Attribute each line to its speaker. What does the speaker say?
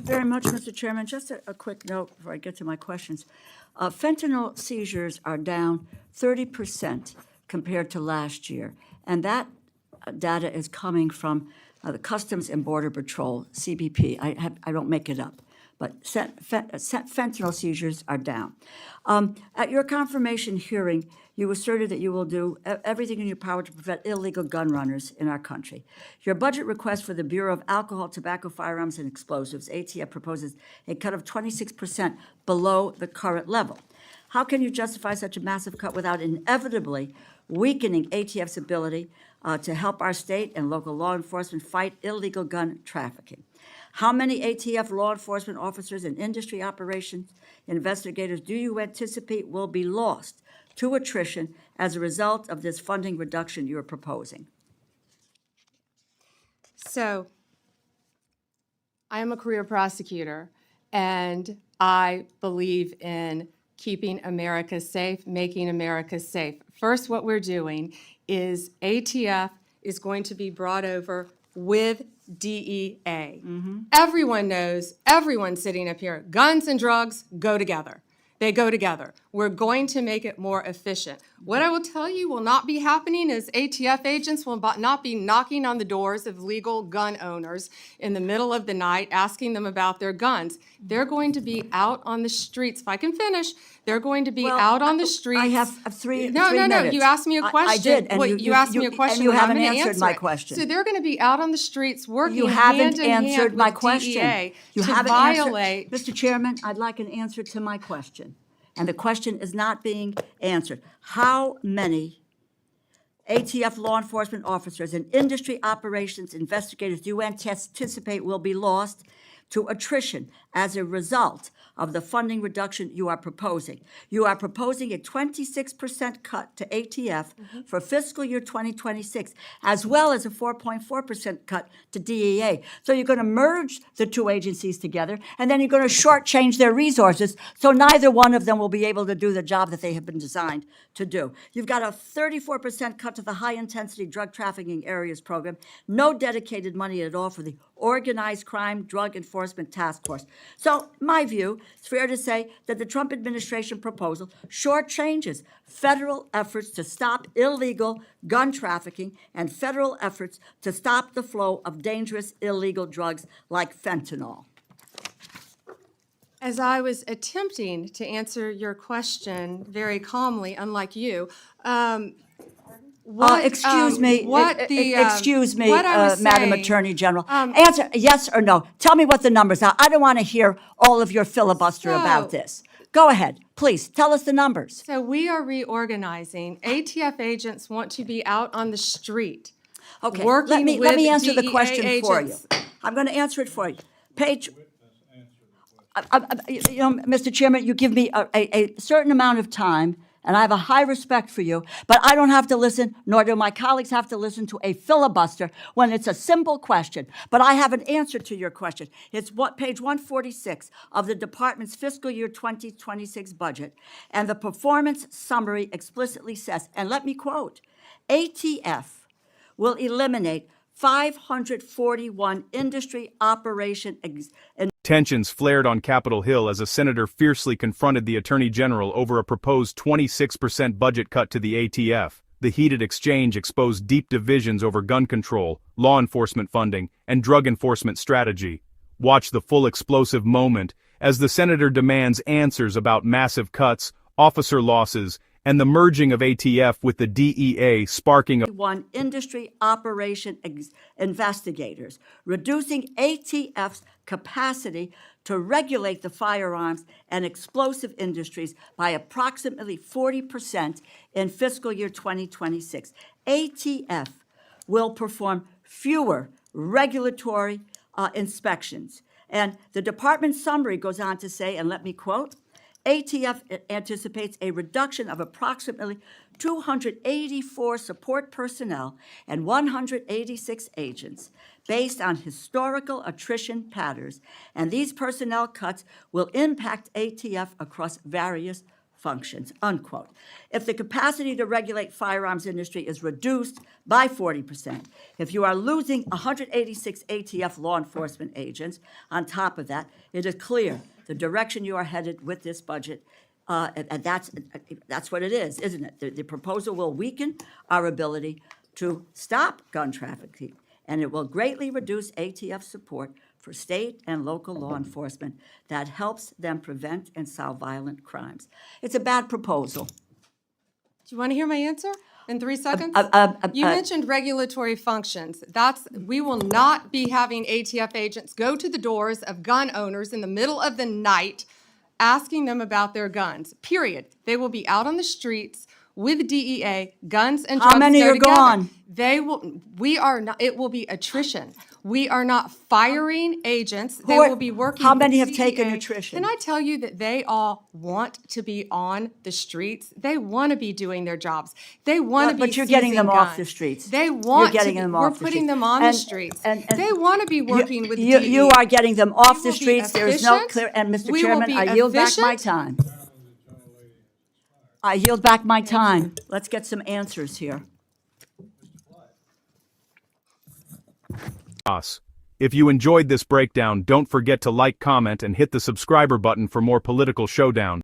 Speaker 1: you very much, Mr. Chairman. Just a quick note before I get to my questions. Fentanyl seizures are down 30% compared to last year, and that data is coming from the Customs and Border Patrol, CBP. I don't make it up, but fentanyl seizures are down. At your confirmation hearing, you asserted that you will do everything in your power to prevent illegal gun runners in our country. Your budget request for the Bureau of Alcohol, Tobacco, Firearms, and Explosives, ATF, proposes a cut of 26% below the current level. How can you justify such a massive cut without inevitably weakening ATF's ability to help our state and local law enforcement fight illegal gun trafficking? How many ATF law enforcement officers and industry operations investigators do you anticipate will be lost to attrition as a result of this funding reduction you're proposing?
Speaker 2: So, I am a career prosecutor, and I believe in keeping America safe, making America safe. First, what we're doing is ATF is going to be brought over with DEA. Everyone knows, everyone sitting up here, guns and drugs go together. They go together. We're going to make it more efficient. What I will tell you will not be happening is ATF agents will not be knocking on the doors of legal gun owners in the middle of the night asking them about their guns. They're going to be out on the streets. If I can finish, they're going to be out on the streets.
Speaker 1: I have three
Speaker 2: No,
Speaker 1: minutes.
Speaker 2: you asked me a question.
Speaker 1: I did, and
Speaker 2: you asked me a question,
Speaker 1: and you haven't
Speaker 2: I'm gonna
Speaker 1: answered my
Speaker 2: answer it.
Speaker 1: question.
Speaker 2: So they're going to be out on the streets working
Speaker 1: You haven't
Speaker 2: hand in hand
Speaker 1: answered my
Speaker 2: with
Speaker 1: question.
Speaker 2: DEA
Speaker 1: You
Speaker 2: to
Speaker 1: haven't
Speaker 2: violate.
Speaker 1: answered. Mr. Chairman, I'd like an answer to my question. And the question is not being answered. How many ATF law enforcement officers and industry operations investigators do you anticipate will be lost to attrition as a result of the funding reduction you are proposing? You are proposing a 26% cut to ATF for fiscal year 2026, as well as a 4.4% cut to DEA. So you're going to merge the two agencies together, and then you're going to shortchange their resources, so neither one of them will be able to do the job that they have been designed to do. You've got a 34% cut to the high-intensity drug trafficking areas program, no dedicated money at all for the Organized Crime Drug Enforcement Task Force. So, my view, it's fair to say that the Trump administration proposal shortchanges federal efforts to stop illegal gun trafficking and federal efforts to stop the flow of dangerous illegal drugs like fentanyl.
Speaker 2: As I was attempting to answer your question very calmly, unlike you,
Speaker 1: Excuse me,
Speaker 2: what I was
Speaker 1: Madam
Speaker 2: saying,
Speaker 1: Attorney General. Answer yes or no. Tell me what the numbers are. I don't want to hear all of your filibuster about this. Go ahead, please. Tell us the numbers.
Speaker 2: So we are reorganizing. ATF agents want to be out on the street.
Speaker 1: Okay,
Speaker 2: working
Speaker 1: let me
Speaker 2: with
Speaker 1: answer the
Speaker 2: DEA
Speaker 1: question for you.
Speaker 2: agents.
Speaker 1: I'm going to answer it for you. Page, Mr. Chairman, you give me a certain amount of time, and I have a high respect for you, but I don't have to listen, nor do my colleagues have to listen to a filibuster when it's a simple question. But I have an answer to your question. It's page 146 of the department's fiscal year 2026 budget, and the performance summary explicitly says, and let me quote, ATF will eliminate 541 industry operation
Speaker 3: Tensions flared on Capitol Hill as a senator fiercely confronted the Attorney General over a proposed 26% budget cut to the ATF. The heated exchange exposed deep divisions over gun control, law enforcement funding, and drug enforcement strategy. Watch the full explosive moment as the senator demands answers about massive cuts, officer losses, and the merging of ATF with the DEA, sparking
Speaker 1: one industry operation investigators, reducing ATF's capacity to regulate the firearms and explosive industries by approximately 40% in fiscal year 2026. ATF will perform fewer regulatory inspections. And the department summary goes on to say, and let me quote, ATF anticipates a reduction of approximately 284 support personnel and 186 agents based on historical attrition patterns, and these personnel cuts will impact ATF across various functions, unquote. If the capacity to regulate firearms industry is reduced by 40%, if you are losing 186 ATF law enforcement agents on top of that, it is clear the direction you are headed with this budget, and that's what it is, isn't it? The proposal will weaken our ability to stop gun trafficking, and it will greatly reduce ATF support for state and local law enforcement that helps them prevent and solve violent crimes. It's a bad proposal.
Speaker 2: Do you want to hear my answer in 3 seconds? You mentioned regulatory functions. We will not be having ATF agents go to the doors of gun owners in the middle of the night asking them about their guns, period. They will be out on the streets with DEA, guns and drugs
Speaker 1: How many
Speaker 2: go
Speaker 1: are
Speaker 2: together.
Speaker 1: gone?
Speaker 2: It will be attrition. We are not firing agents. They
Speaker 1: Who are-
Speaker 2: will be working
Speaker 1: how
Speaker 2: with
Speaker 1: many have
Speaker 2: DEA.
Speaker 1: taken attrition?
Speaker 2: Can I tell you that they all want to be on the streets? They want to be doing their jobs. They want to be
Speaker 1: But you're getting them
Speaker 2: seizing
Speaker 1: off
Speaker 2: guns.
Speaker 1: the streets.
Speaker 2: They want
Speaker 1: You're getting
Speaker 2: to.
Speaker 1: them
Speaker 2: We're
Speaker 1: off the
Speaker 2: putting
Speaker 1: streets.
Speaker 2: them on the
Speaker 1: And-
Speaker 2: streets.
Speaker 1: and-
Speaker 2: They want to be working with
Speaker 1: you,
Speaker 2: DEA.
Speaker 1: you are getting them off
Speaker 2: We
Speaker 1: the
Speaker 2: will be
Speaker 1: streets. There is no
Speaker 2: efficient.
Speaker 1: clear, and Mr.
Speaker 2: We will
Speaker 1: Chairman,
Speaker 2: be
Speaker 1: I yield back my
Speaker 2: efficient.
Speaker 1: time. I yield back my time. Let's get some answers here.
Speaker 3: Us. If you enjoyed this breakdown, don't forget to like, comment, and hit the subscriber button for more political showdown.